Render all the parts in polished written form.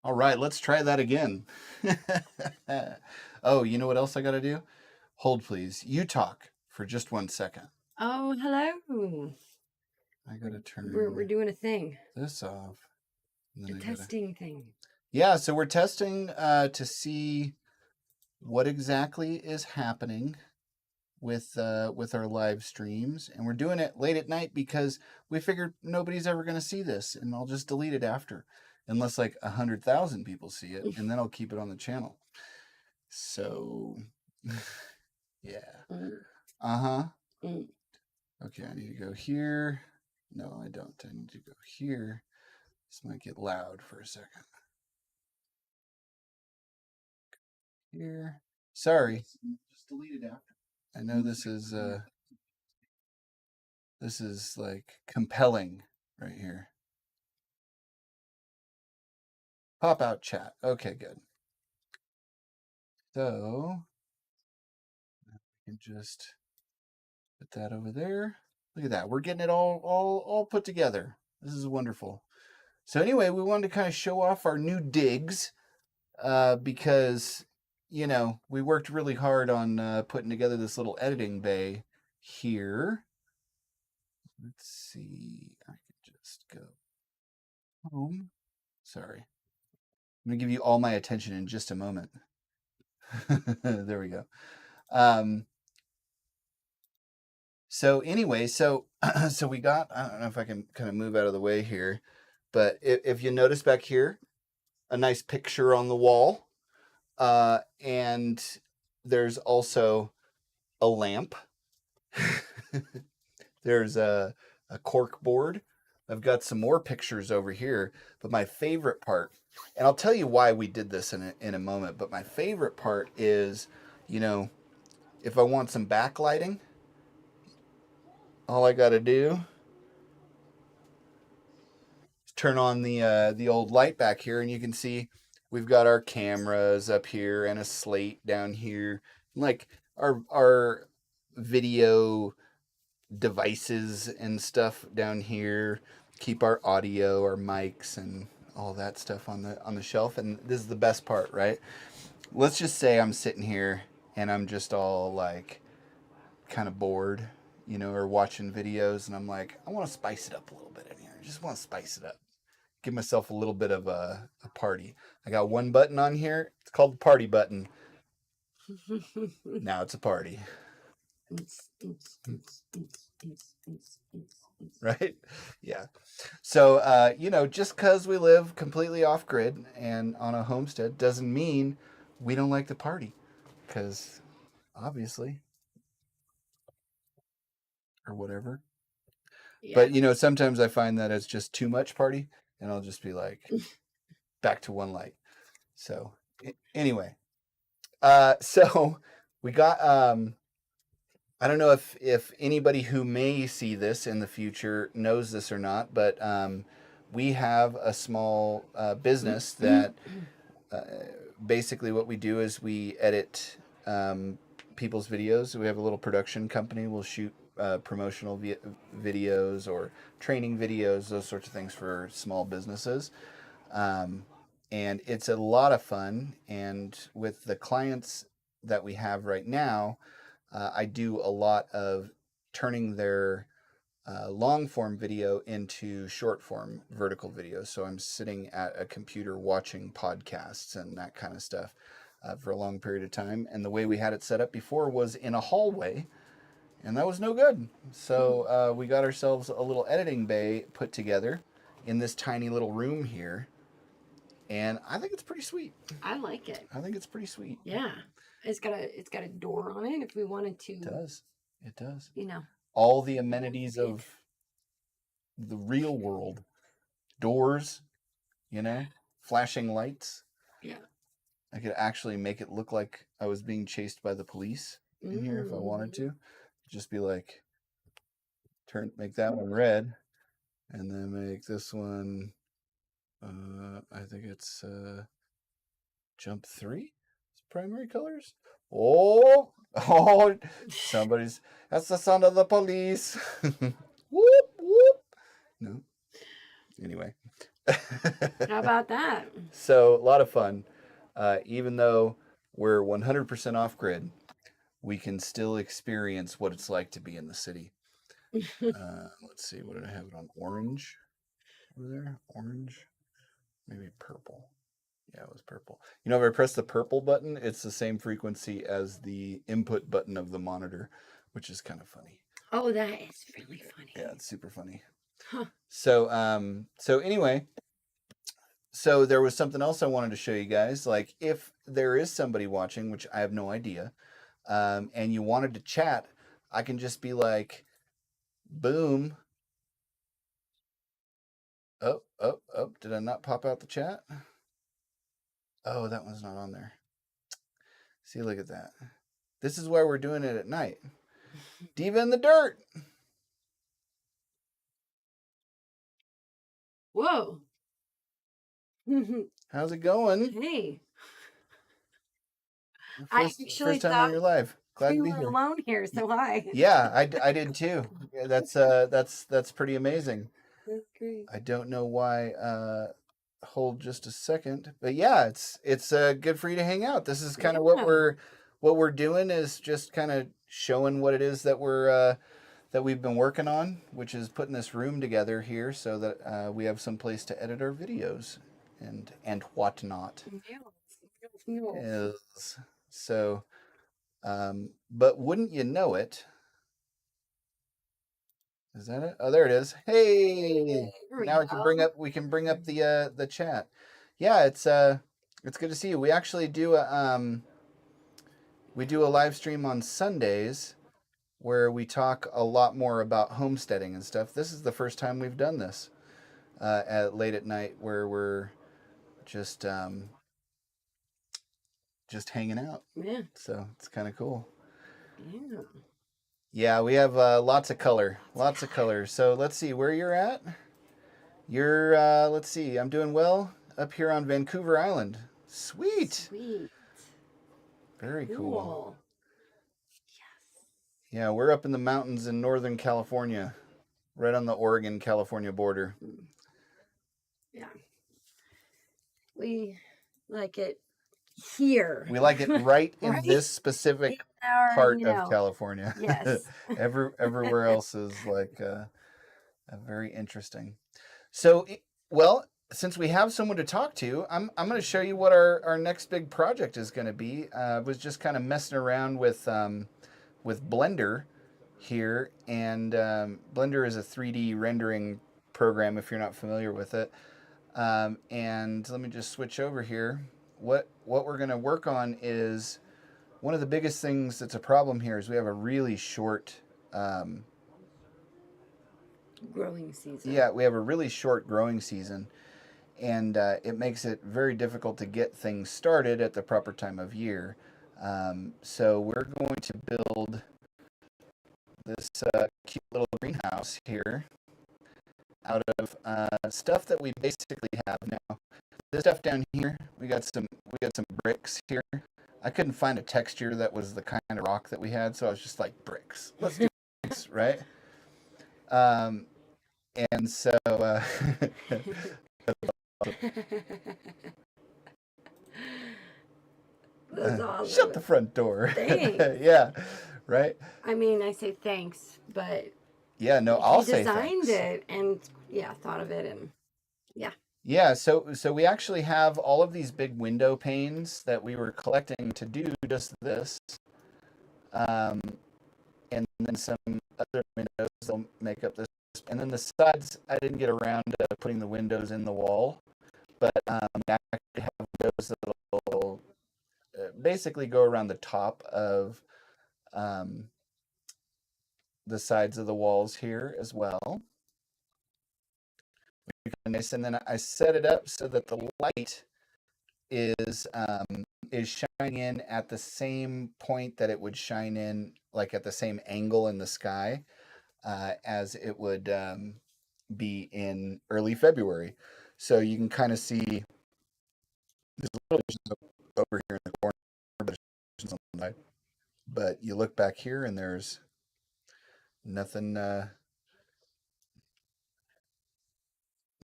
All right, let's try that again. Oh, you know what else I got to do? Hold, please. You talk for just 1 second. Oh, hello. I got to We're turn doing a thing, this off. And a then I got to. testing thing. Yeah, so we're testing to see what exactly is happening with our live streams, and we're doing it late at night because we figured nobody's ever going to see this, and I'll just delete it after, unless like 100,000 people see it, and then I'll keep it on the channel. So, yeah. Mm, Uh huh. mm. Okay, I need to go here. No, I don't. I need to go here. This might get loud for a second. Here. Sorry. Just delete it after. I know this is like compelling right here. Pop out chat. Okay, good. So I can just put that over there. Look at that. We're getting it all put together. This is wonderful. So anyway, we wanted to kind of show off our new digs because we worked really hard on putting together this little editing bay here. Let's see. I can just go home. Sorry. I'm going to give you all my attention in just a moment. There we go. So anyway, so we got, I don't know if I can kind of move out of the way here, but if you notice back here, a nice picture on the wall, and there's also a lamp. There's a cork board. I've got some more pictures over here, but my favorite part, and I'll tell you why we did this in a moment, but my favorite part is, if I want some backlighting, all I got to do is turn on the old light back here, and you can see we've got our cameras up here and a slate down here, like our video devices and stuff down here. Keep our audio, our mics, and all that stuff on the shelf. And this is the best part, right? Let's just say I'm sitting here and I'm just all like kind of bored, or watching videos, and I'm like, I want to spice it up a little bit in here. I just want to spice it up. Give myself a little bit of a party. I got one button on here. It's called the party button. Now it's a party. Right? Yeah. So, just because we live completely off grid and on a homestead doesn't mean we don't like to party. Because obviously, or whatever. Yeah. But, sometimes I find that it's just too much party, and I'll just be like, back to one light. So, anyway. So we got, I don't know if anybody who may see this in the future knows this or not, but we have a small business that basically what we do is we edit people's videos. We have a little production company. We'll shoot promotional videos or training videos, those sorts of things for small businesses. And it's a lot of fun. And with the clients that we have right now, I do a lot of turning their long form video into short form vertical videos. So I'm sitting at a computer watching podcasts and that kind of stuff for a long period of time. And the way we had it set up before was in a hallway, and that was no good. So we got ourselves a little editing bay put together in this tiny little room here. And I think it's pretty sweet. I like it. I think it's pretty sweet. Yeah. It's got a door on it if we wanted to. It does. It does. You all the amenities of the real world. Doors, flashing lights. Yeah. I could actually make it look like I was being chased by the police in here if I wanted to. Just be like, make that one red, and then make this one, I think it's jump 3. It's primary colors. Oh, that's the sound of the police. Whoop, whoop. No. Anyway, How about that? So a lot of fun. Even though we're 100% off grid, we can still experience what it's like to be in the city. Let's see, what did I have it on? Orange over there? Orange? Maybe purple. Yeah, it was purple. You know, if I press the purple button, it's the same frequency as the input button of the monitor, which is kind of funny. Oh, that is really funny. Yeah, it's super funny. Huh. So anyway, so there was something else I wanted to show you guys. Like, if there is somebody watching, which I have no idea, and you wanted to chat, I can just be like, boom. Oh, did I not pop out the chat? Oh, that one's not on there. See, look at that. This is why we're doing it at night. Diva in the dirt. Whoa. How's it going? Hey. I First, actually first time in thought your life. Glad you to be were here. alone here, so hi. Yeah, I did too. Yeah, that's pretty amazing. That's great. I don't know why. Hold just a second, but yeah, it's good for you to hang out. This is kind of Yeah. what we're doing is just kind of showing what it is that we've been working on, which is putting this room together here so that we have some place to edit our videos and whatnot. Yes. Is so, but wouldn't you know it? Is that it? Oh, there it is. Hey, There we now go. we can bring up the chat. Yeah, it's good to see you. We do a live stream on Sundays where we talk a lot more about homesteading and stuff. This is the first time we've done this at late at night where we're just um, just hanging out. Yeah. So it's kind of cool. Yeah. Yeah, we have lots of color, lots of color. So let's see where you're at. You're let's see. I'm doing well up here on Vancouver Island. Sweet. Sweet. Very cool. Cool. Yes. Yeah, we're up in the mountains in Northern California, right on the Oregon-California border. Yeah. We like it here. We like it right in Right? this specific In our, part of California. yes. Everywhere else is like very interesting. So, well, since we have someone to talk to, I'm going to show you what our next big project is going to be. I was just kind of messing around with Blender here, and Blender is a 3D rendering program if you're not familiar with it. And let me just switch over here. What we're going to work on is one of the biggest things that's a problem here is we have a really short Growing season. yeah, we have a really short growing season, and it makes it very difficult to get things started at the proper time of year. So we're going to build this cute little greenhouse here out of stuff that we basically have now. This stuff down here, we got some bricks here. I couldn't find a texture that was the kind of rock that we had, so I was just like bricks. Let's do bricks, right? Um, and so That's awesome. shut the front door. Thanks. Yeah, right. I mean, I say thanks, but Yeah, no, he I'll say designed thanks. it and thought of it and Yeah, so we actually have all of these big window panes that we were collecting to do just this, um, and then some other windows that'll make up this, and then the sides. I didn't get around to putting the windows in the wall, but I actually have windows that'll basically go around the top of um, the sides of the walls here as well. Nice, and then I set it up so that the light is shining in at the same point that it would shine in, like at the same angle in the sky as it would be in early February. So you can kind of see there's a little over here in the corner, but it's on the side. But you look back here and there's nothing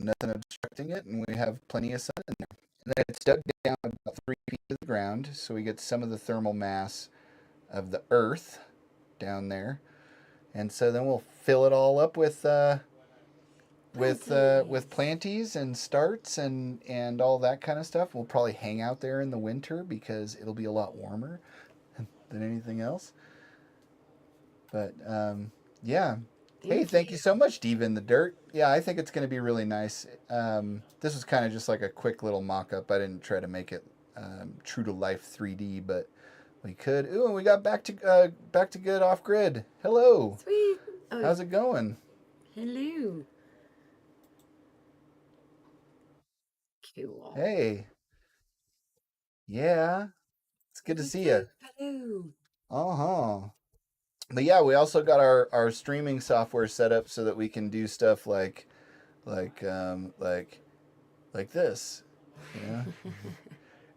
nothing obstructing it, and we have plenty of sun in there. And then it's dug down about 3 feet to the ground, so we get some of the thermal mass of the earth down there. And so then we'll fill it all up with planties and starts and all that kind of stuff. We'll probably hang out there in the winter because it'll be a lot warmer than anything else. But yeah. Hey, thank you so much, Diva in the Dirt. Yeah, I think it's going to be really nice. This was kind of just like a quick little mock-up. I didn't try to make it true to life 3D, but we could. Ooh, and we got back to good off grid. Hello. Sweet. Oh, How's it going? hello. Cool. Hey. Yeah. It's good to see you. Hello. Uh-huh. But yeah, we also got our streaming software set up so that we can do stuff like like this, you know.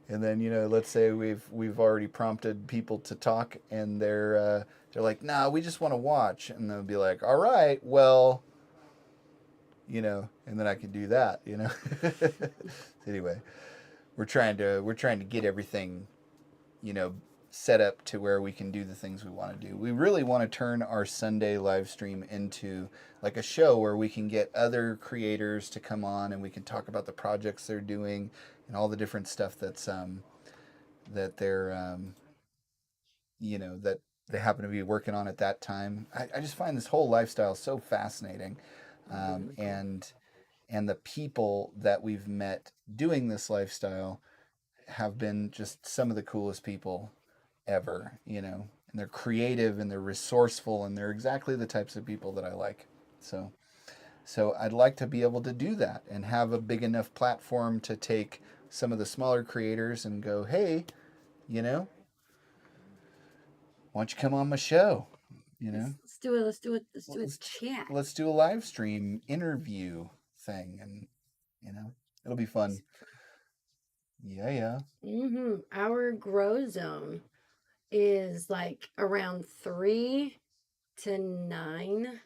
And then, let's say we've already prompted people to talk, and they're like, nah, we just want to watch, and they'll be like, all right, well, and then I can do that. Anyway, we're trying to get everything, set up to where we can do the things we want to do. We really want to turn our Sunday live stream into like a show where we can get other creators to come on and we can talk about the projects they're doing and all the different stuff that they're that they happen to be working on at that time. I just find this whole lifestyle so fascinating, Really cool. and the people that we've met doing this lifestyle have been just some of the coolest people ever, and they're creative and they're resourceful and they're exactly the types of people that I like. So I'd like to be able to do that and have a big enough platform to take some of the smaller creators and go, hey, why don't you come on my show? Let's do it. Let's do it. Let's do a let's chat. let's do a live stream interview thing, and it'll be fun. Yeah. Our grow zone is like around 3 to 9.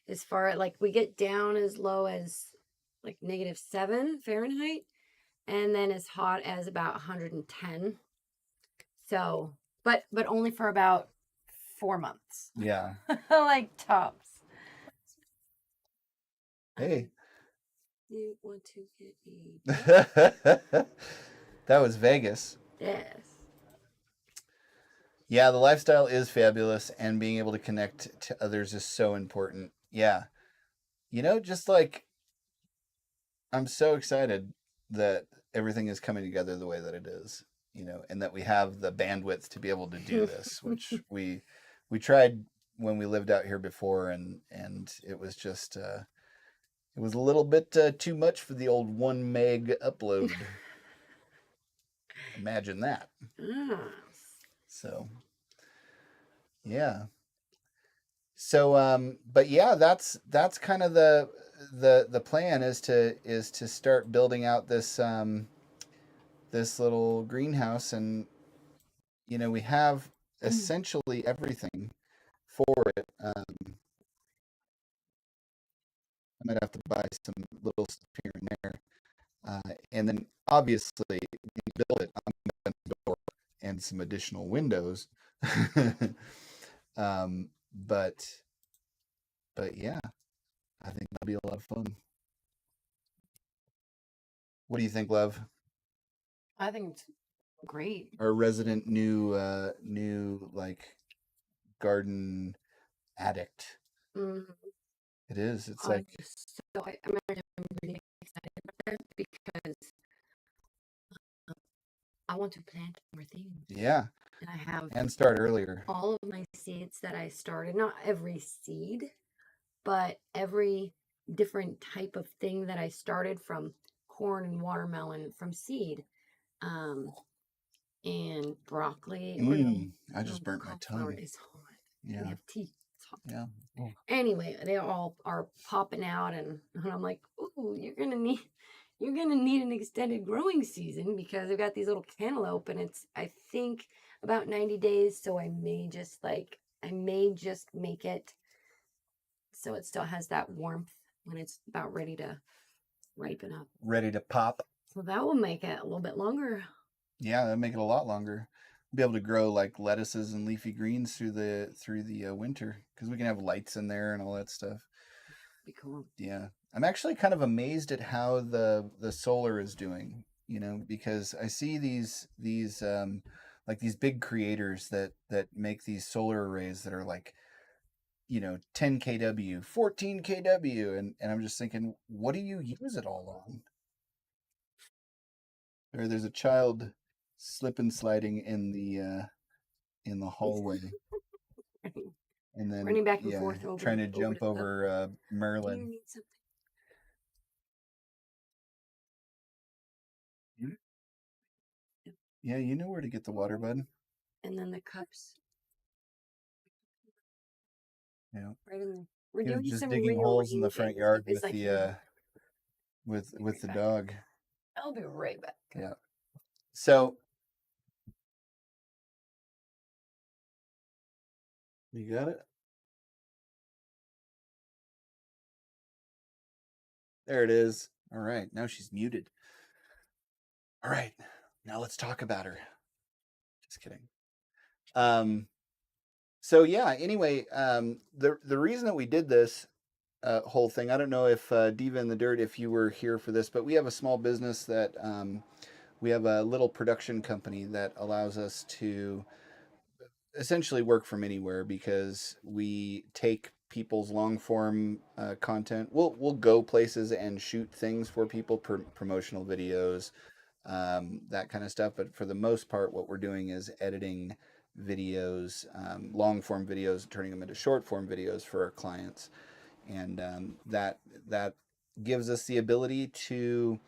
As far as like we get down as low as like -7 Fahrenheit, and then as hot as about 110. So, but only for about 4 months. Yeah. Like tops. Hey. You want to get That was Vegas. yes. Yeah, the lifestyle is fabulous, and being able to connect to others is so important. Yeah. Just like I'm so excited that everything is coming together the way that it is, and that we have the bandwidth to be able to do this, which we tried when we lived out here before, and it was just it was a little bit too much for the old 1 meg upload. Imagine that. So, yeah. So, but yeah, that's kind of the plan is to start building out this this little greenhouse, and we have essentially everything for it. I might have to buy some little stuff here and there, and then obviously when you build it, I'm going to door and some additional windows. um, but yeah, I think that'll be a lot of fun. What do you think, Love? I think it's great. Our resident new like garden addict. It is. It's like I'm really excited about that because I want to plant more things. Yeah. And I have and start earlier. all of my seeds that I started, not every seed, but every different type of thing that I started from corn and watermelon from seed. And broccoli. I just burnt my tongue. Is hot. Yeah. We have tea. It's hot. Yeah. Oh. Anyway, they all are popping out, and I'm like, ooh, you're gonna need an extended growing season because I've got these little cantaloupe, and it's I think about 90 days. So I may just make it so it still has that warmth when it's about ready to ripen up. ready to pop. So that will make it a little bit longer. Yeah, that'd make it a lot longer. Be able to grow like lettuces and leafy greens through the winter because we can have lights in there and all that stuff. Be cool. Yeah, I'm actually kind of amazed at how the solar is doing. Because I see these like these big creators that make these solar arrays that are like 10 kW, 14 kW, and I'm just thinking, what do you use it all on? There's a child slip and sliding in the hallway, and then Running back and forth trying over to over jump to stuff. over Do you Merlin. need something? Yeah, you know where to get the water, bud. And then the cups Yeah, right in there. We're he was doing just some digging holes in the rearranging front and stuff. yard It's with like the I'll be with right the back. dog. I'll be right back. Yeah. So you got it. There it is. All right, now she's muted. All right, now let's talk about her. Just kidding. So yeah. Anyway, the reason that we did this whole thing, I don't know if Diva in the Dirt, if you were here for this, but we have a small business that we have a little production company that allows us to essentially work from anywhere because we take people's long form content. We'll go places and shoot things for people, promotional videos, that kind of stuff. But for the most part, what we're doing is editing videos, long form videos, turning them into short form videos for our clients, and that gives us the ability to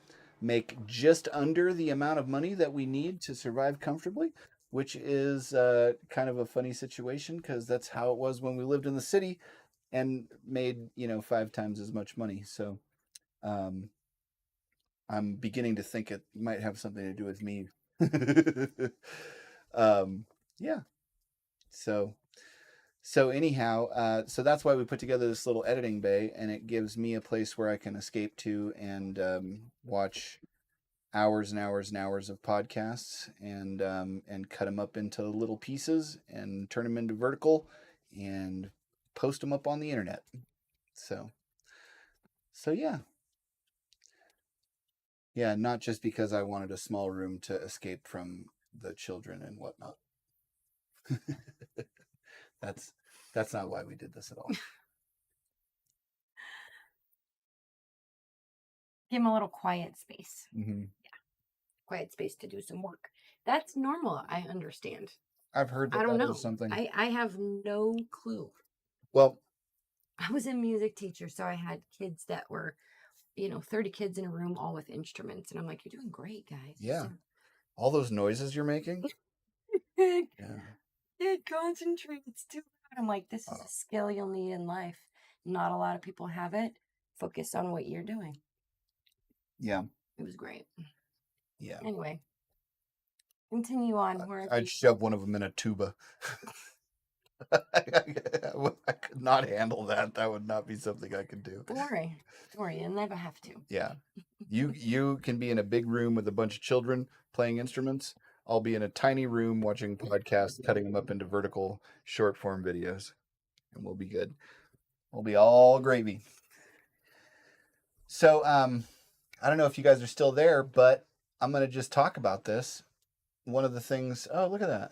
make just under the amount of money that we need to survive comfortably, which is kind of a funny situation because that's how it was when we lived in the city and made 5 times as much money. So um, I'm beginning to think it might have something to do with me. um, yeah. So anyhow, so that's why we put together this little editing bay, and it gives me a place where I can escape to and watch hours and hours and hours of podcasts and cut them up into little pieces and turn them into vertical and post them up on the internet. So yeah. Yeah, not just because I wanted a small room to escape from the children and whatnot. that's that's not why we did this at all. Give him a little quiet space. Mm-hmm. Quiet space to do some work. That's normal. I understand. I've heard I that don't that is know. something. I have no clue. Well, I was a music teacher, so I had kids that were, 30 kids in a room, all with instruments. And I'm like, you're doing great, guys. yeah, all those noises you're making. It, Yeah. it concentrates too hard. I'm like, this is Oh, a skill you'll need in life. Not a lot of people have it. Focus on what you're doing. yeah. It was great. Yeah. Anyway, continue on wherever I'd you. shove one of them in a tuba. I could not handle that. That would not be something I could do. Don't worry. Don't worry. You'll never have to. Yeah. You can be in a big room with a bunch of children playing instruments. I'll be in a tiny room watching podcasts, cutting them up into vertical short form videos, and we'll be good. We'll be all gravy. So, I don't know if you guys are still there, but I'm gonna just talk about this. One of the things. Oh, look at that!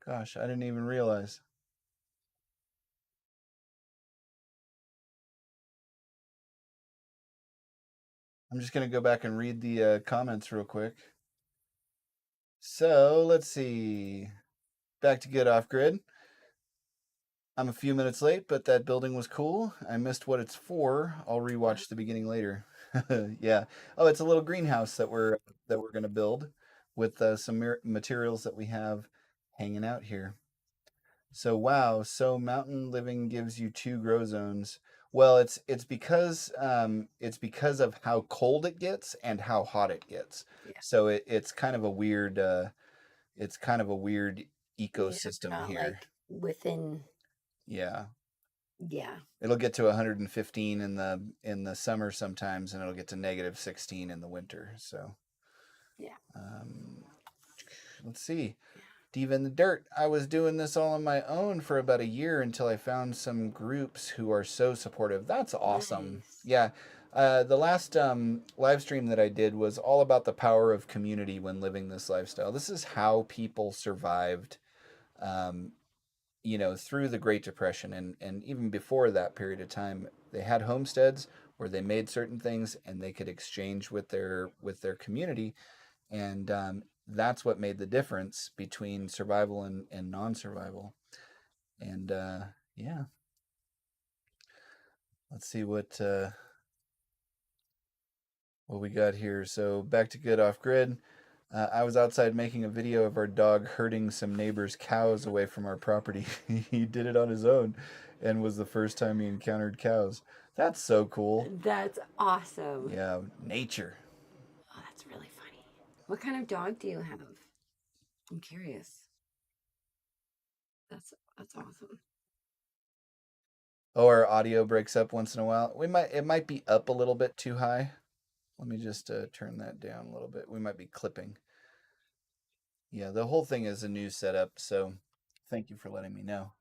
Gosh, I didn't even realize. I'm just gonna go back and read the comments real quick. So let's see. Back to Get Off Grid. I'm a few minutes late, but that building was cool. I missed what it's for. I'll rewatch the beginning later. Yeah. Oh, it's a little greenhouse that we're gonna build with some materials that we have hanging out here. So wow, so mountain living gives you two grow zones. Well, it's because of how cold it gets and how hot it gets. Yeah. So it's kind of a weird Yeah, ecosystem not here. like within. Yeah. Yeah. It'll get to 115 in the summer sometimes, and it'll get to negative 16 in the winter. So, Yeah. um, let's see. Diva in the Dirt. I was doing this all on my own for about a year until I found some groups who are so supportive. That's awesome. Nice. Yeah. The last live stream that I did was all about the power of community when living this lifestyle. This is how people survived, um, through the Great Depression and even before that period of time. They had homesteads where they made certain things and they could exchange with their community, and that's what made the difference between survival and non-survival. And yeah, let's see what we got here. So back to good off grid. I was outside making a video of our dog herding some neighbors' cows away from our property. He did it on his own and was the first time he encountered cows. That's so cool. That's awesome. Yeah, nature. Oh, that's really funny. What kind of dog do you have? I'm curious. That's awesome. Oh, our audio breaks up once in a while. It might be up a little bit too high. Let me just turn that down a little bit. We might be clipping. Yeah, the whole thing is a new setup, so thank you for letting me know.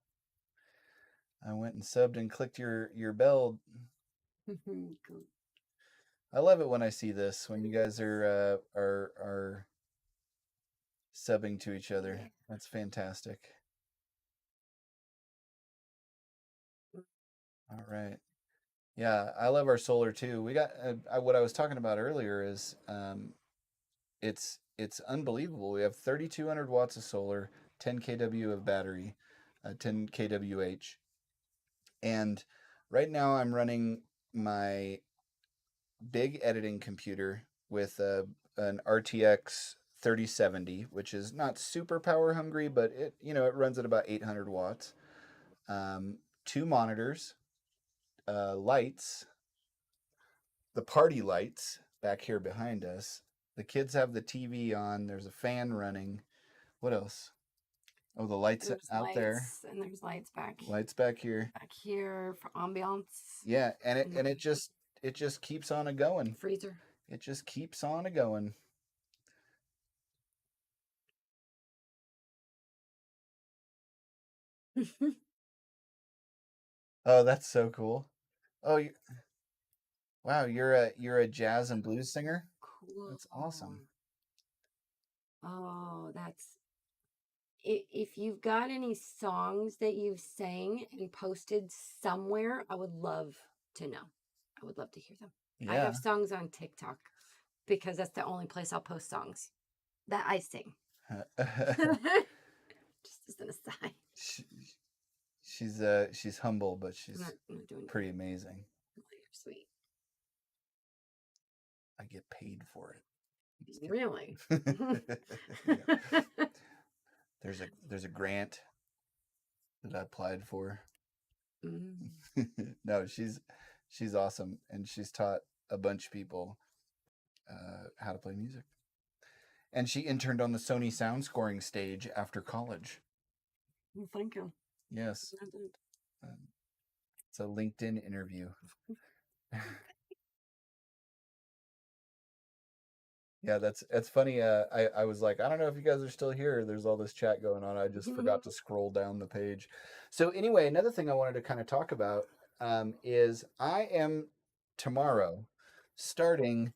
I went and subbed and clicked your bell. Cool. I love it when I see this, when you guys are subbing to each other. Yeah. That's fantastic. All right. Yeah, I love our solar too. We got what I was talking about earlier is it's unbelievable. We have 3,200 watts of solar, 10 kW of battery, 10 kWh, and right now I'm running my big editing computer with an RTX 3070, which is not super power hungry, but it runs at about 800 watts. Two monitors, lights, the party lights back here behind us. The kids have the TV on. There's a fan running. What else? Oh, the lights There's out there. lights and there's lights Lights back here. back here for ambiance. Yeah, and And then it just keeps on a going. freezer. It just keeps on a going. Oh, that's so cool. Oh, wow, you're a jazz and blues singer? Cool. That's awesome. Oh, that's if you've got any songs that you've sang and posted somewhere, I would love to know. I would love to hear them. I Yeah. have songs on TikTok because that's the only place I'll post songs that I sing. Just as an aside. She, she's humble, but she's I'm not doing pretty amazing. you're sweet. I get paid for it. Really? Yeah. There's a grant that I applied for. Mm. No, she's awesome, and she's taught a bunch of people how to play music. And she interned on the Sony sound scoring stage after college. Well, thank you. Yes, it's a LinkedIn interview. Yeah, that's funny. I was like, I don't know if you guys are still here. There's all this chat going on. I just forgot to scroll down the page. So anyway, another thing I wanted to kind of talk about is I am tomorrow starting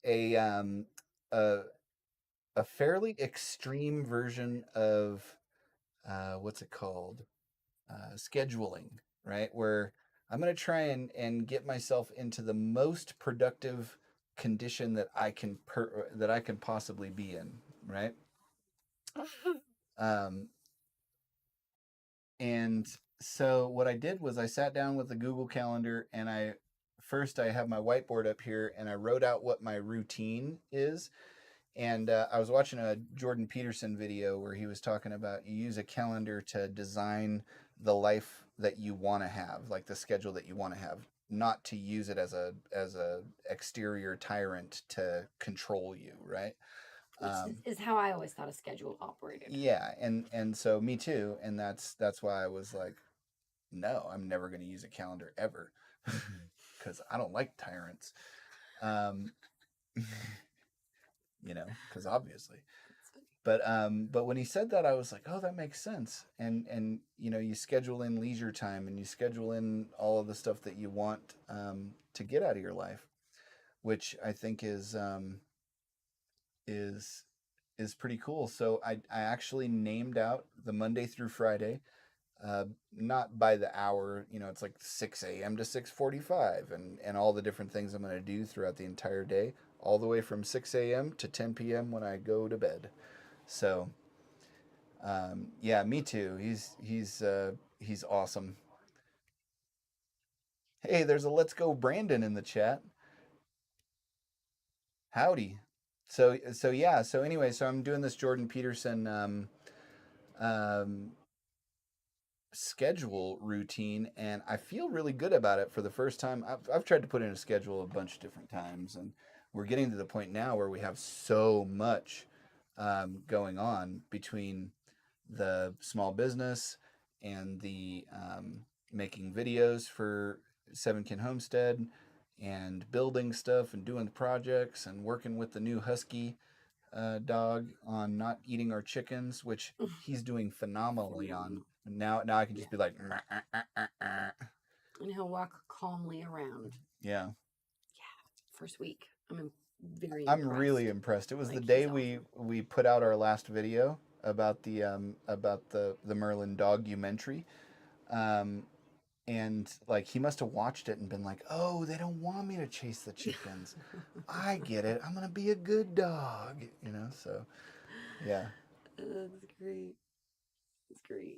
a um, a, a fairly extreme version of what's it called? Scheduling, right? Where I'm going to try and get myself into the most productive condition that that I can possibly be in, right? Um, and so what I did was I sat down with the Google Calendar and I have my whiteboard up here and I wrote out what my routine is. And I was watching a Jordan Peterson video where he was talking about you use a calendar to design the life that you want to have, like the schedule that you want to have, not to use it as a exterior tyrant to control you, right? Which is how I always thought a schedule operated. Yeah, and so me too, and that's why I was like, no, I'm never going to use a calendar ever because I don't like tyrants. Um, because obviously. But when he said that, I was like, oh, that makes sense. And you schedule in leisure time and you schedule in all of the stuff that you want to get out of your life, which I think is is pretty cool. So I actually named out the Monday through Friday, not by the hour. It's like 6 a.m. to 6:45, and all the different things I'm going to do throughout the entire day, all the way from 6 a.m. to 10 p.m. when I go to bed. So, yeah, me too. He's awesome. Hey, there's a Let's Go Brandon in the chat. Howdy. So yeah. So anyway, so I'm doing this Jordan Peterson um, schedule routine, and I feel really good about it for the first time. I've tried to put in a schedule a bunch of different times, and we're getting to the point now where we have so much going on between the small business and the making videos for Seven Kin Homestead and building stuff and doing projects and working with the new Husky dog on not eating our chickens, which he's doing phenomenally on. Now I can just Yeah. be like, And he'll walk calmly around. yeah. First week. Very I'm impressed. really impressed. It was the Like, day he's awesome. we put out our last video about the Merlin documentary. Um, and like he must have watched it and been like, "Oh, they don't want me to chase the chickens. I get it. I'm gonna be a good dog." So yeah. That's great. That's great.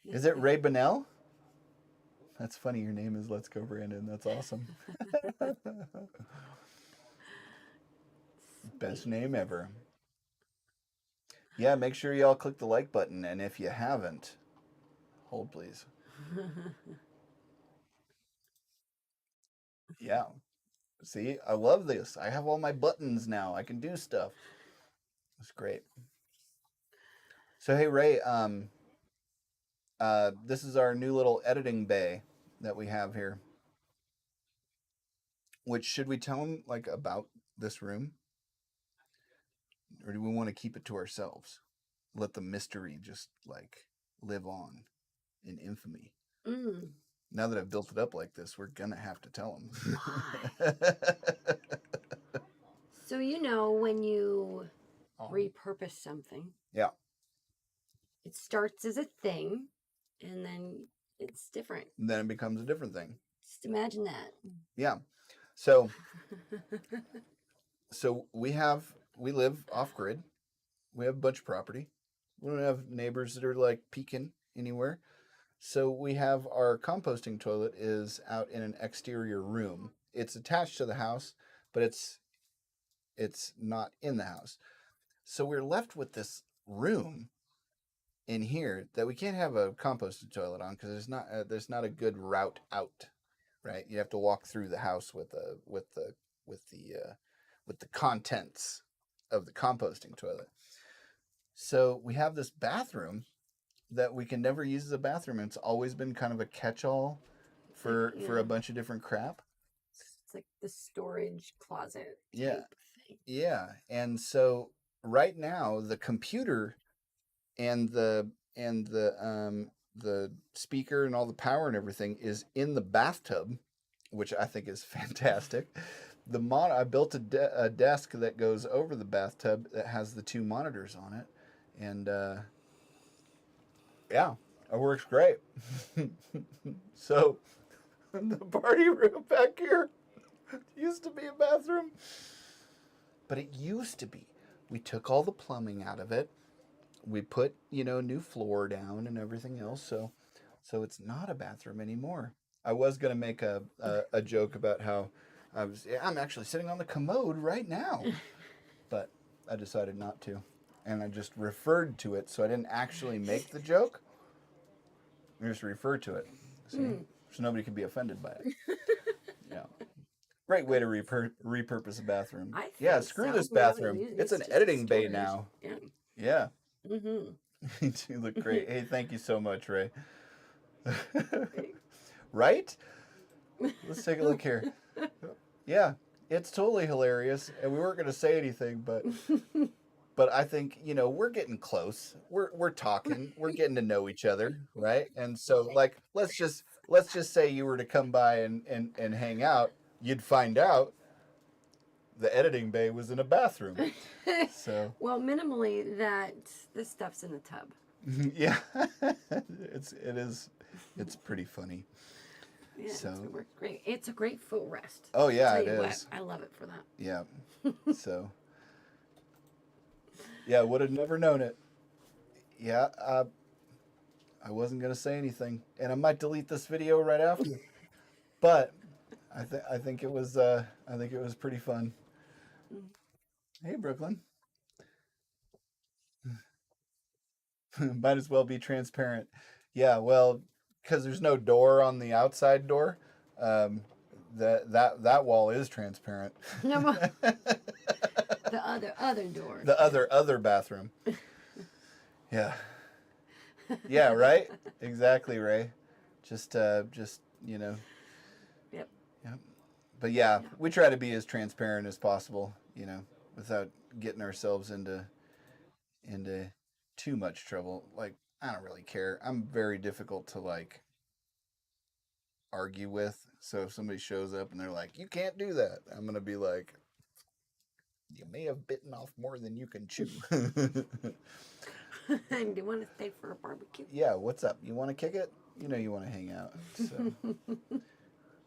Is it Ray Bonnell? That's funny. Your name is Let's Go Brandon. That's awesome. Best name ever. Yeah, make sure y'all click the like button, and if you haven't, hold please. Yeah. See, I love this. I have all my buttons now. I can do stuff. It's great. So hey Ray, this is our new little editing bay that we have here. Which should we tell them like about this room, or do we want to keep it to ourselves? Let the mystery just like live on in infamy. Mm. Now that I've built it up like this, we're gonna have to tell them. Why? So when you repurpose something, Yeah. it starts as a thing, and then it's different. And then it becomes a different thing. Just imagine that. Yeah. So we live off grid. We have a bunch of property. We don't have neighbors that are like peeking anywhere. So we have our composting toilet is out in an exterior room. It's attached to the house, but it's not in the house. So we're left with this room in here that we can't have a composting toilet on because there's not a good route out, right? You have to walk through the house with the contents of the composting toilet. So we have this bathroom that we can never use as a bathroom. And it's always been kind of a catch-all for a bunch of different crap. It's like the storage closet Yeah. type thing. Yeah. And so right now the computer and the speaker and all the power and everything is in the bathtub, which I think is fantastic. I built a desk that goes over the bathtub that has the two monitors on it, and yeah, it works great. So the party room back here used to be a bathroom, but it used to be. We took all the plumbing out of it. We put new floor down and everything else, so it's not a bathroom anymore. I was gonna make a joke about how I'm actually sitting on the commode right now, but I decided not to, and I just referred to it, so I didn't actually make the joke. I just referred to it, see, so nobody can be offended by it. Yeah, great way to repurpose a bathroom. Yeah, screw this bathroom. It's an editing bay now. Yeah. Mm-hmm. You two look great. Hey, thank you so much, Ray. Right? Let's take a look here. Yeah, it's totally hilarious, and we weren't going to say anything, but I think we're getting close. We're talking. We're getting to know each other, right? And so, like, let's just say you were to come by and hang out, you'd find out the editing bay was in a bathroom. So Well, minimally, that this stuff's in the tub. yeah, it's pretty funny. Yeah, So it works great. It's a great footrest. oh yeah, Tell it you what, is. I love it for that. Yeah. So yeah, would have never known it. Yeah, I wasn't gonna say anything, and I might delete this video right after. But I think it was pretty fun. Hey, Brooklyn. Might as well be transparent. Yeah, well, because there's no door on the outside door, um, that wall is transparent. No, the other door. The other bathroom. Yeah. Yeah, right? Exactly, Ray. Just Yep. yeah. But yeah, we try to be as transparent as possible, without getting ourselves into too much trouble. Like, I don't really care. I'm very difficult to like argue with. So if somebody shows up and they're like, "You can't do that," I'm gonna be like, "You may have bitten off more than you can chew." And do you want to stay for a barbecue? Yeah, what's up? You want to kick it? You want to hang out. So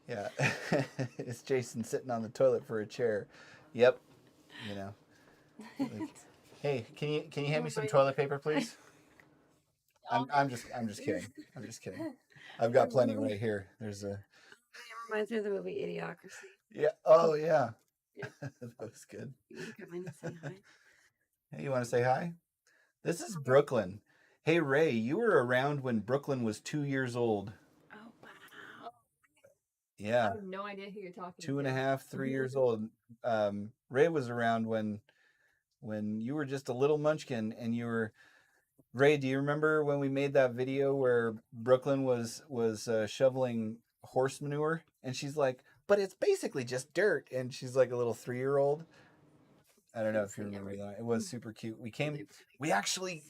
yeah, it's Jason sitting on the toilet for a chair. Yep. Like, hey, can you hand me some toilet paper, please? I'm just kidding. I'm just kidding. I've got plenty right here. There's a It reminds me of the movie Idiocracy. yeah. Oh yeah. Yeah. That was good. You can come in and say hi. Hey, you want to say hi? This is Brooklyn. Hey Ray, you were around when Brooklyn was 2 years old. Oh wow. I Yeah, have no idea who you're talking two and a to. half, 3 years old. Ray was around when you were just a little munchkin, and you were Ray. Do you remember when we made that video where Brooklyn was shoveling horse manure, and she's like, "But it's basically just dirt," and she's like a little 3-year-old. I don't know if you remember that. It was super cute. We actually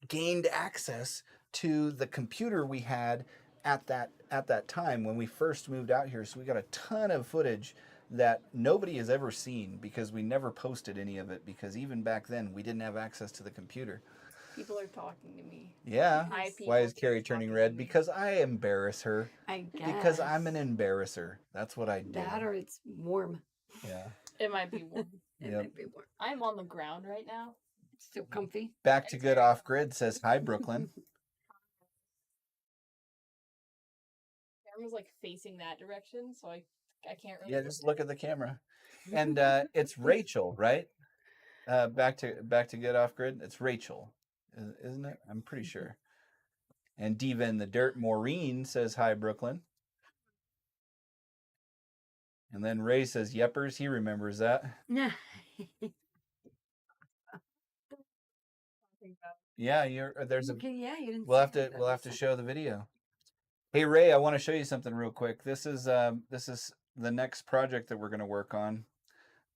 gained access to the computer we had at that time when we first moved out here. So we got a ton of footage that nobody has ever seen because we never posted any of it because even back then we didn't have access to the computer. People are talking to me. Yeah. Hi, Why is people. Carrie turning red? Because I embarrass her. I guess. Because I'm an embarrasser. That's what I do. That or it's warm. Yeah. It might be warm. It Yep. might be warm. I'm on the ground right now. It's still comfy. Back to good off grid says hi, Brooklyn. Camera's like facing that direction, so I can't really. Yeah, just look at the camera. And it's Rachel, right? Back to get off grid. It's Rachel, isn't it? I'm pretty sure. And Diva in the Dirt, Maureen says hi, Brooklyn. And then Ray says Yeppers. He remembers that. Yeah. Yeah, there's a. Okay, yeah, you didn't. We'll have say to that. we'll have to show the video. Hey Ray, I want to show you something real quick. This is the next project that we're going to work on.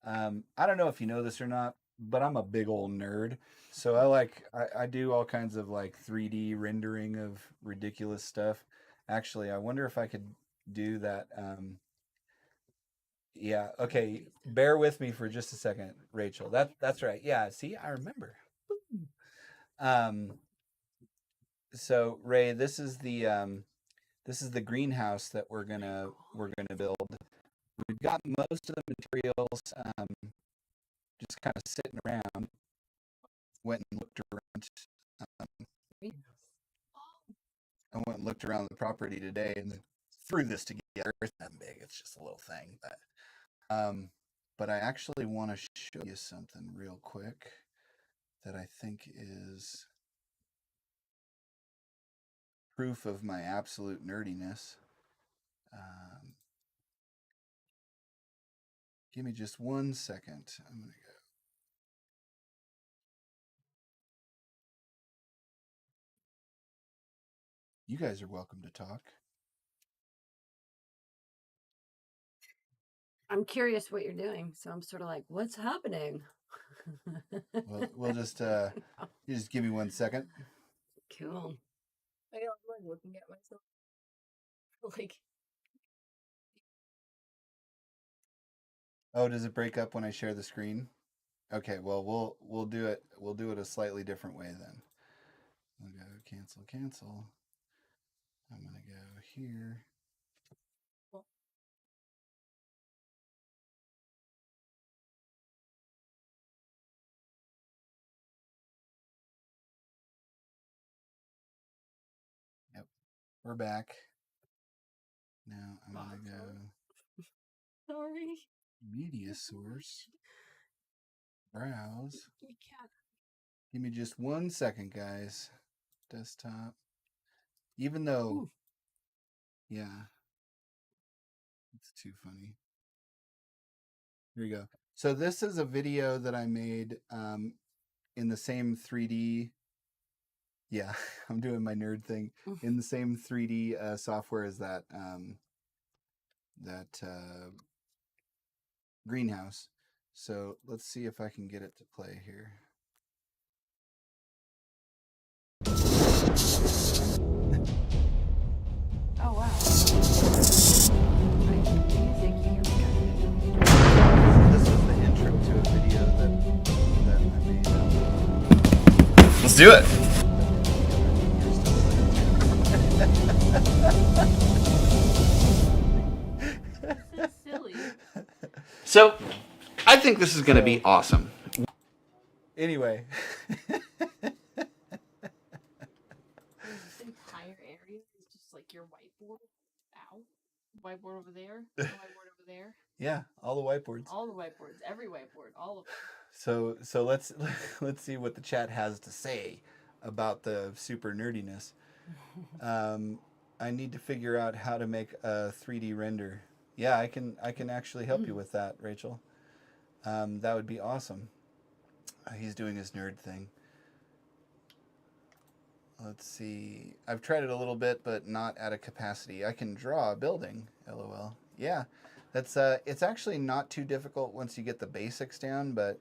I don't know if you know this or not, but I'm a big old nerd. So I do all kinds of like 3D rendering of ridiculous stuff. Actually, I wonder if I could do that. Yeah, okay. Bear with me for just a second, Rachel. That's right. Yeah, see, I remember. So Ray, this is the greenhouse that we're gonna build. We've got most of the materials just kind of sitting around. Went and looked around. I went and looked around the property today and threw this together. It's not big. It's just a little thing, but I actually want to show you something real quick that I think is proof of my absolute nerdiness. Give me just 1 second. I'm gonna go. You guys are welcome to talk. I'm curious what you're doing, so I'm sort of like, what's happening? We'll just you just give me 1 second. Cool. I know, I'm like looking at myself. Like, Oh, does it break up when I share the screen? Okay, well we'll do it a slightly different way then. We'll go cancel. I'm gonna go here. well, Yep, we're back. Now I'm gonna God, go sorry. media source, browse. You can't. Give me just 1 second, guys. Desktop. Even though, Ooh. yeah, it's too funny. Here you go. So this is a video that I made in the same 3D. Yeah, I'm doing my nerd thing in the same 3D software as that greenhouse. So let's see if I can get it to play here. Oh wow. Right, music here. This is the intro to a video that I made. Let's do it. This is silly. So, I think this is going to be awesome. Anyway. This entire area is just like your whiteboard. Ow. Whiteboard over there. Whiteboard over there. Yeah, all the whiteboards. All the whiteboards. Every whiteboard. All of them. So let's see what the chat has to say about the super nerdiness. I need to figure out how to make a 3D render. Yeah, I can actually help you with that, Rachel. That would be awesome. He's doing his nerd thing. Let's see. I've tried it a little bit, but not at a capacity. I can draw a building. LOL. Yeah, that's it's actually not too difficult once you get the basics down, but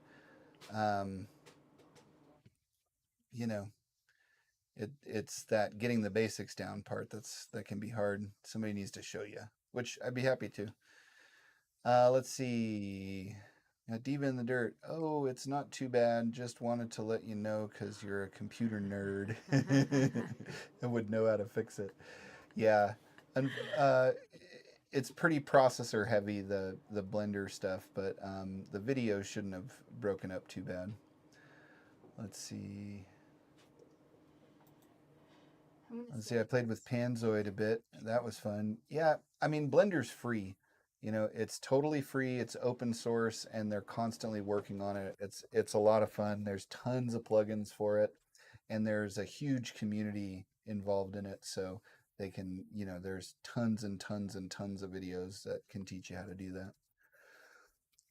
you know, it's that getting the basics down part that can be hard. Somebody needs to show you, which I'd be happy to. Let's see. Diva in the Dirt. Oh, it's not too bad. Just wanted to let you know because you're a computer nerd and would know how to fix it. Yeah, and it's pretty processor heavy, the Blender stuff, but the video shouldn't have broken up too bad. Let's see. Let's see. I played with Panzoid a bit. That was fun. Yeah, I mean Blender's free. You know, it's totally free. It's open source, and they're constantly working on it. It's a lot of fun. There's tons of plugins for it, and there's a huge community involved in it. So they can, you know, there's tons and tons and tons of videos that can teach you how to do that.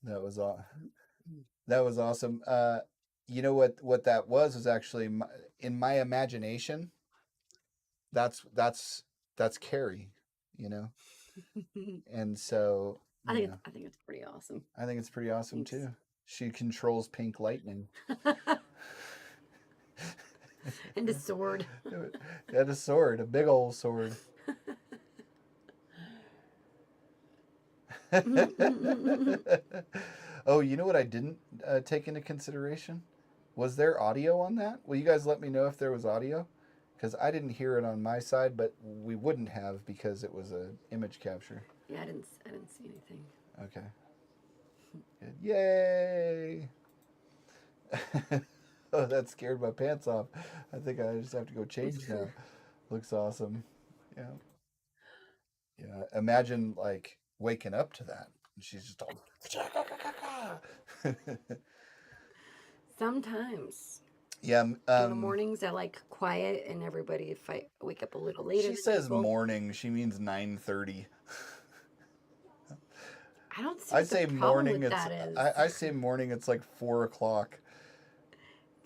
That was all. That was awesome. You know what that was actually in my imagination. That's Carrie, you know. And so I think it's pretty awesome. I think it's pretty awesome Thanks. too. She controls pink lightning. And a sword. And a sword, a big old sword. Oh, you know what I didn't take into consideration? Was there audio on that? Will you guys let me know if there was audio? Because I didn't hear it on my side, but we wouldn't have because it was an image capture. Yeah, I didn't see anything. Okay. Good. Yay! Oh, that scared my pants off. I think I just have to go change now. Looks awesome. Yeah. Yeah. Imagine like waking up to that. And she's just all. Sometimes. Yeah. In the mornings, I like quiet and everybody. If I wake up a little later, She says morning. She means 9:30. I don't see I what say the problem morning. with It's that is. I say morning. It's like 4 o'clock,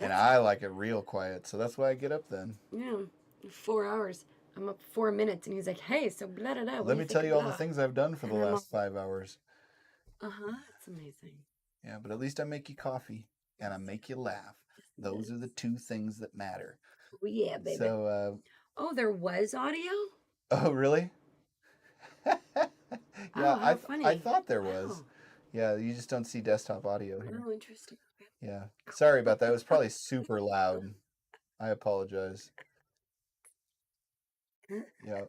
and I like it real quiet. So that's why I get up then. Yeah, 4 hours. I'm up 4 minutes, and he's like, "Hey, so blah blah blah. Let me tell you all the things I've done for the And I'm last 5 hours. It's amazing. Yeah, but at least I make you coffee and I make you laugh. Those are the two things that matter. Oh yeah, baby. So, oh, there was audio. oh really? Yeah, Oh, how funny. I thought there was. Oh. Yeah, you just don't see desktop audio here. Oh, interesting. Yeah, sorry about that. It was probably super loud. I apologize. Yeah.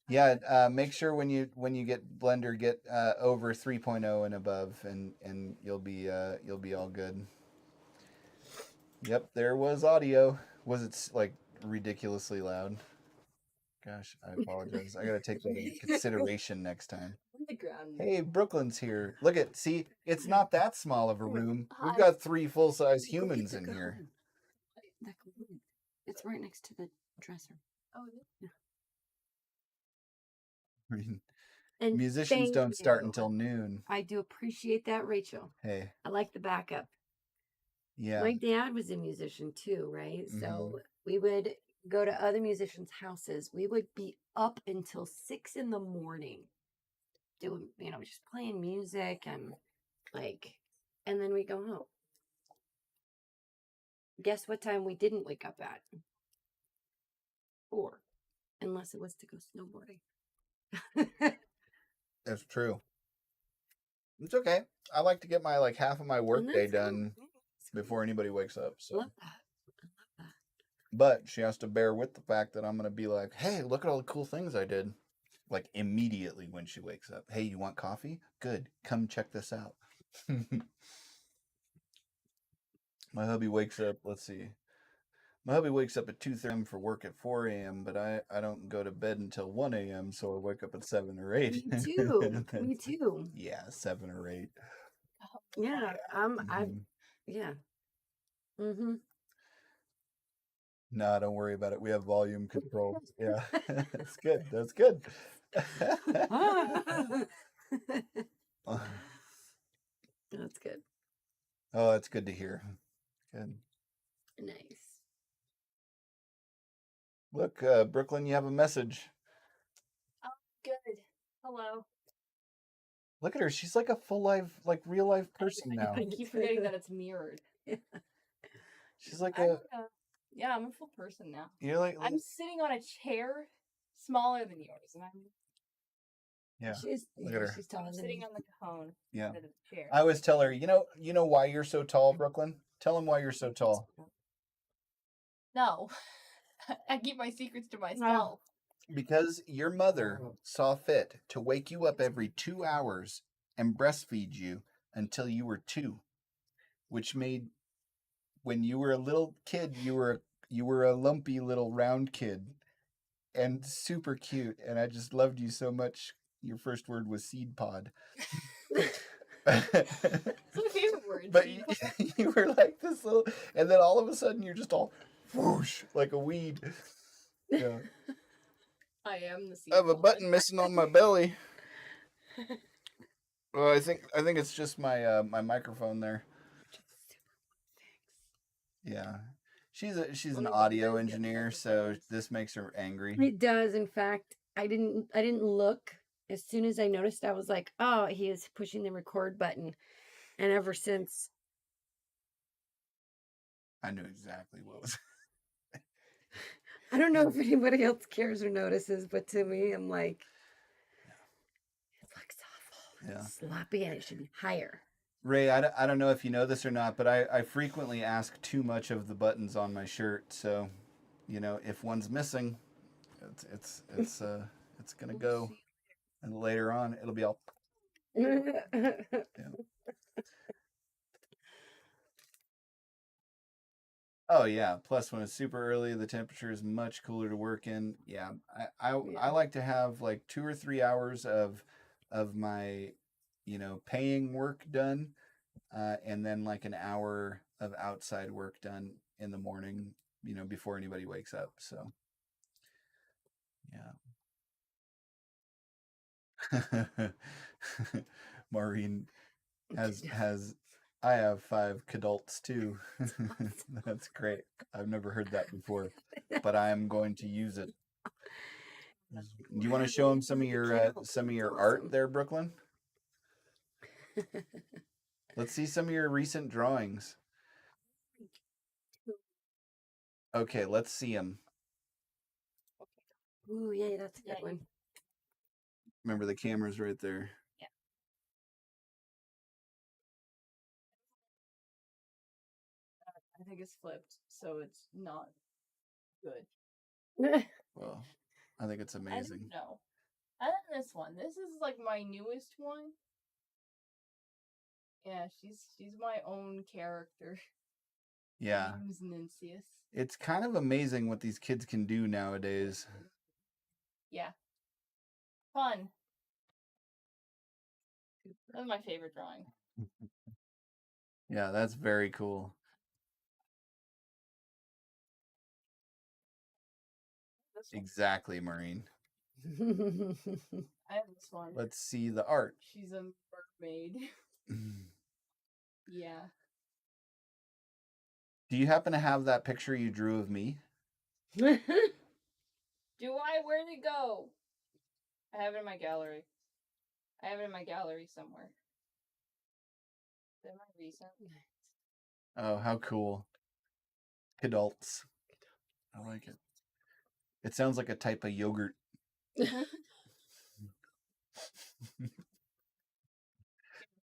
Yeah, make sure when you get Blender, get over 3.0 and above, and you'll be all good. Yep, there was audio. Was it like ridiculously loud? Gosh, I apologize. I gotta take that into consideration next time. On the ground. Hey, Brooklyn's here. Look at, see, it's not that small of a room. We've Hi. got 3 full-size humans in here. It's right next to the dresser. Oh, yeah. I mean, And musicians thank don't start you. until noon. I do appreciate that, Rachel. Hey, I like the backup. yeah. My dad was a musician too, right? Mhm. So we would go to other musicians' houses. We would be up until 6 in the morning doing, just playing music and and then we go home. Guess what time we didn't wake up at? 4, unless it was to go snowboarding. That's true. It's okay. I like to get my half of my workday that's cool. done Yeah, it's cool. before anybody wakes up. So, Love that. I love that. but she has to bear with the fact that I'm gonna be like, "Hey, look at all the cool things I did!" Like immediately when she wakes up. Hey, you want coffee? Good. Come check this out. My hubby wakes up. Let's see. My hubby wakes up at 2:30 a.m. for work at 4 a.m., but I don't go to bed until 1 a.m., so I wake up at 7 or 8. Me too. Me too. Yeah, 7 or 8. Yeah. Mhm. Yeah. Mm-hmm. No, don't worry about it. We have volume control. Yeah, that's good. That's good. That's good. Oh, that's good to hear. Good. Nice. Look, Brooklyn, you have a message. Oh, good. Hello. Look at her. She's like a full life, like real life person now. I keep forgetting that it's mirrored. She's like Yeah, I'm a full person now. you're like, I'm sitting on a chair smaller than yours, and I'm yeah. Look Yeah, at her. she's taller than sitting me. on the cajon Yeah. instead of the chair. I always tell her, you know why you're so tall, Brooklyn? Tell him why you're so tall. No. I keep my secrets to myself. Because your mother saw fit to wake you up every 2 hours and breastfeed you until you were 2, which made when you were a little kid, you were a lumpy little round kid and super cute, and I just loved you so much. Your first word was seed pod. It's my favorite word. But you were like this little, and then all of a sudden you're just all whoosh like a weed. Yeah. I am the seed I have a pod. button missing on my belly. Well, I think it's just my my microphone there. Yeah. She's an Only audio one gets engineer, so microphones. this makes her angry. It does. In fact, I didn't look. As soon as I noticed, I was like, oh, he is pushing the record button. And ever since, I knew exactly what was. I don't know if anybody else cares or notices, but to me, I'm like, it looks awful. Yeah. It's sloppy, and it should be higher. Ray, I don't know if you know this or not, but I frequently ask too much of the buttons on my shirt. So, if one's missing, it's gonna go, and later on it'll be all. Yeah. Oh yeah. Plus, when it's super early, the temperature is much cooler to work in. Yeah, I Yeah. like to have like 2 or 3 hours of my paying work done, and then like an hour of outside work done in the morning. Before anybody wakes up. So yeah. Maureen has I have 5 adults too. That's great. I've never heard that before, but I am going to use it. Do you want to show them some of your art there, Brooklyn? Let's see some of your recent drawings. Okay, let's see them. Ooh, yay, that's a good Yeah, one. Remember, the camera's right there. I think it's flipped, so it's not good. Well, I think it's I amazing. don't know. I like this one. This is like my newest one. Yeah, she's my own character. Yeah. Her name's Nymphs. It's kind of amazing what these kids can do nowadays. Yeah. Fun. That's my favorite drawing. Yeah, that's very cool. This one. Exactly, Maureen. I have this one. Let's see the art. She's a mermaid. Yeah. Do you happen to have that picture you drew of me? Do I? Where'd it go? I have it in my gallery. I have it in my gallery somewhere. Is that my recent? Oh, how cool. Adults. I like it. It sounds like a type of yogurt.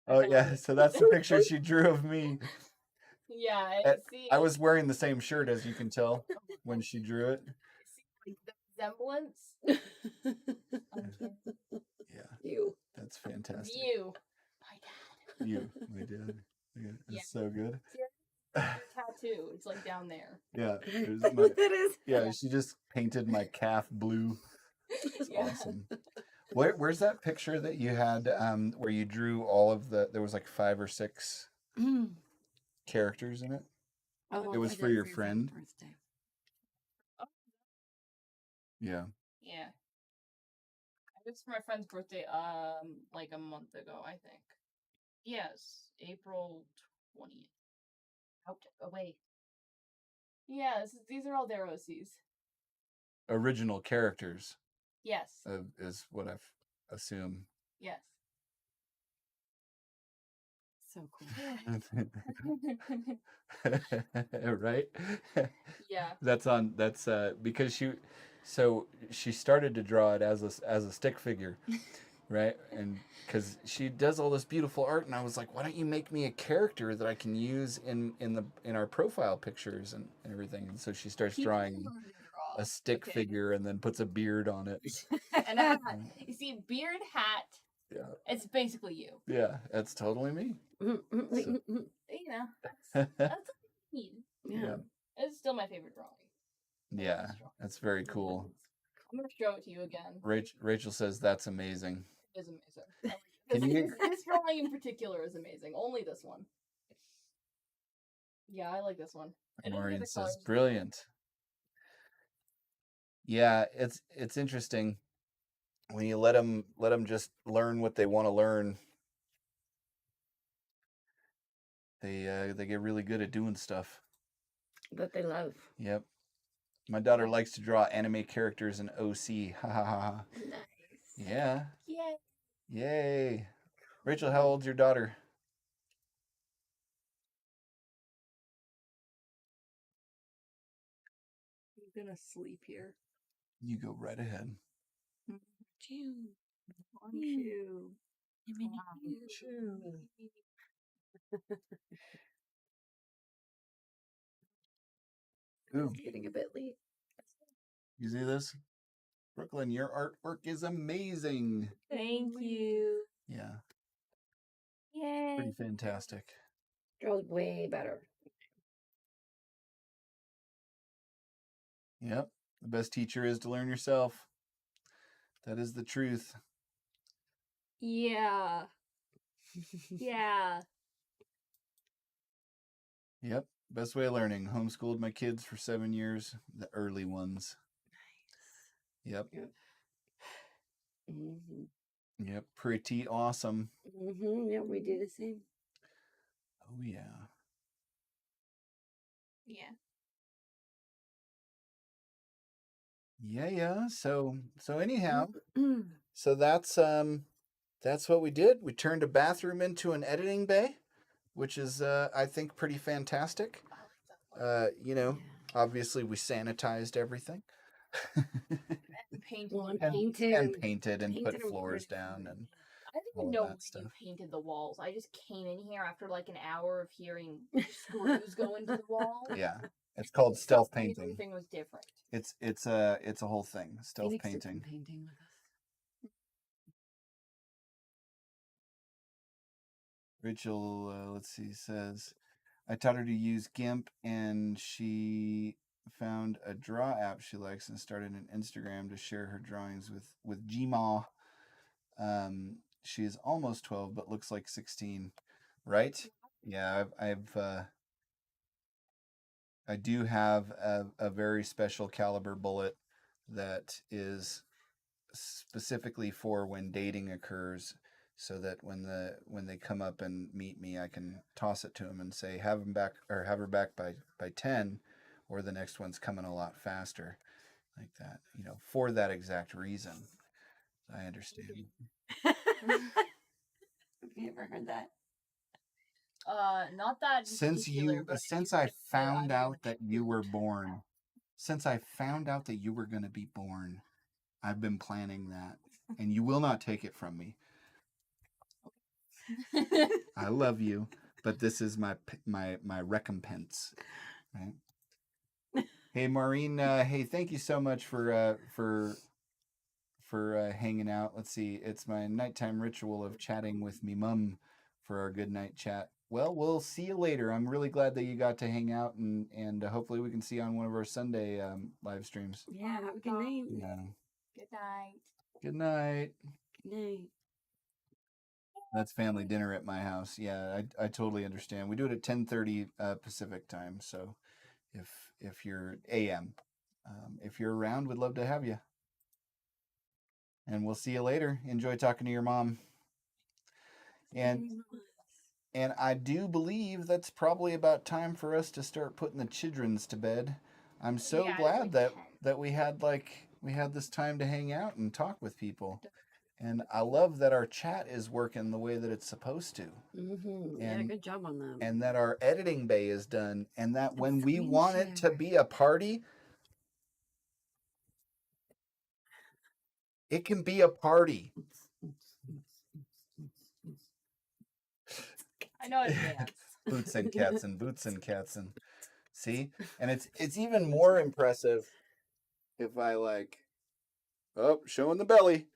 Oh, yeah. So that's the picture she drew of me. Yeah, see. I was wearing the same shirt, as you can tell, when she drew it. See, like, the resemblance. Yeah, You. that's fantastic. You. My dad. You, my dad. Yeah, it's Yeah. so good. See, your tattoo. It's like down there. Yeah, there's Like my, what that is? yeah. She just painted my calf blue. It's Yeah. awesome. Where's that picture that you had where you drew all of there was like 5 or 6 characters in it? Oh, It was for your friend? Birthday. Yeah. Yeah. It was for my friend's birthday, like a month ago, I think. Yes, April 20th. Out away. Yeah, these are all their OCs. Original characters Yes. is what I've assumed. Yes. So cool. Right? Yeah. That's because she started to draw it as a stick figure, right? And because she does all this beautiful art, and I was like, why don't you make me a character that I can use in our profile pictures and everything? And so she starts drawing a stick figure and then puts a beard on it. And a hat. You see, beard, hat. Yeah. It's basically you. Yeah, that's totally me. You know, that's what you need. Yeah. It's still my favorite drawing. Yeah, that's very cool. I'm gonna show it to you again. Rachel says that's amazing. It is amazing. Can you This drawing in particular is amazing. Only this one. Yeah, I like this one. Maureen says brilliant. Yeah, it's interesting when you let them just learn what they want to learn. They get really good at doing stuff that they love. Yep. My daughter likes to draw anime characters in OC. Ha ha ha. Nice. Yeah. Yay. Yay. Rachel, how old's your daughter? I'm gonna sleep here. You go right ahead. Two. One, two. Ooh. It's getting a bit late. You see this? Brooklyn, your artwork is amazing. Thank you. Yeah. Yay. Pretty fantastic. Draws way better. Yep. The best teacher is to learn yourself. That is the truth. Yeah. Yeah. Yep. Best way of learning. Homeschooled my kids for 7 years, the early ones. Nice. Yep. Yep. Mm-hmm. Yep. Pretty awesome. Mm-hmm. Yeah, we do the same. Oh yeah. Yeah. Yeah. So anyhow, so that's what we did. We turned a bathroom into an editing bay, which is I think pretty fantastic. You know, obviously we sanitized everything. Painted. Well, and and painted painted and put painted 'em floors pretty down fine. and I didn't all even of know that when you stuff. painted the walls. I just came in here after like an hour of hearing screws go into the wall. Yeah, it's called stealth And painting. everything was different. It's a whole thing. Stealth Phoenix did some painting. painting with us. Rachel, let's see, says, I taught her to use GIMP and she found a draw app she likes and started an Instagram to share her drawings with Gma. She is almost 12 but looks like 16, right? Yeah, I do have a very special caliber bullet that is specifically for when dating occurs, so that when they come up and meet me, I can toss it to them and say, have them back or have her back by 10, or the next one's coming a lot faster, like that. You know, for that exact reason. I understand. Have you ever heard that? Not that in particular, but Since I found out that you were born, since I found out that you were going to be born, I've been planning that, and you will not take it from me. I love you, but this is my recompense, right? Hey, Maureen. Hey, thank you so much for hanging out. Let's see. It's my nighttime ritual of chatting with me mum for our good night chat. Well, we'll see you later. I'm really glad that you got to hang out, and hopefully we can see you on one of our Sunday live streams. Yeah, have a good night. Yeah. Good night. Good night. Good night. That's family dinner at my house. Yeah, I totally understand. We do it at 10:30 Pacific time. So if you're AM, if you're around, we'd love to have you. And we'll see you later. Enjoy talking to your mom. And I do believe that's probably about time for us to start putting the childrens to bed. I'm so Yeah, it's glad like that 10. that we had this time to hang out and talk with people. And I love that our chat is working the way that it's supposed to. Yeah, And good job on that. and that our editing bay is done, and that when we screen want it to share. be a party, it can be a party. I know it's dance. Boots and cats and boots and cats and see, and it's even more impressive if I showing the belly.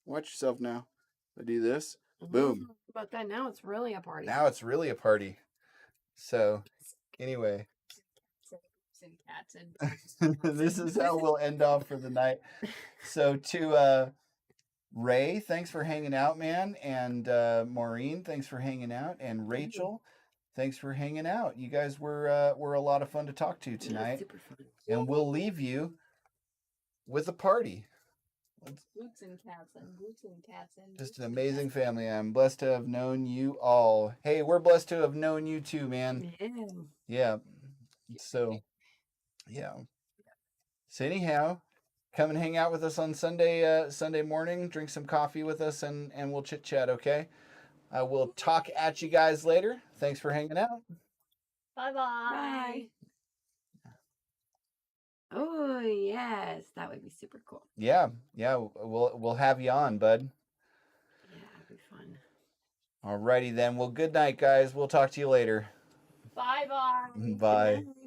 Watch yourself now. I do this, boom. About that, now it's really a party. Now it's really a party. So anyway, And cats and this is how we'll end off for the night. So to Ray, thanks for hanging out, man. And Maureen, thanks for hanging out. And Rachel, thanks for hanging out. You guys were a lot of fun to talk to tonight. Super fun. And we'll leave you with a party. boots and cats and boots and cats and Just an amazing family. I'm blessed to have known you all. Hey, we're blessed to have known you too, man. Yeah. So, yeah. So anyhow, come and hang out with us on Sunday morning. Drink some coffee with us, and we'll chit chat. Okay. I will talk at you guys later. Thanks for hanging out. Bye-bye. Bye. Oh yes, that would be super cool. Yeah. We'll have you on, bud. Yeah, it'd be fun. Alrighty then. Well, good night, guys. We'll talk to you later. Bye-bye. Bye. Good night.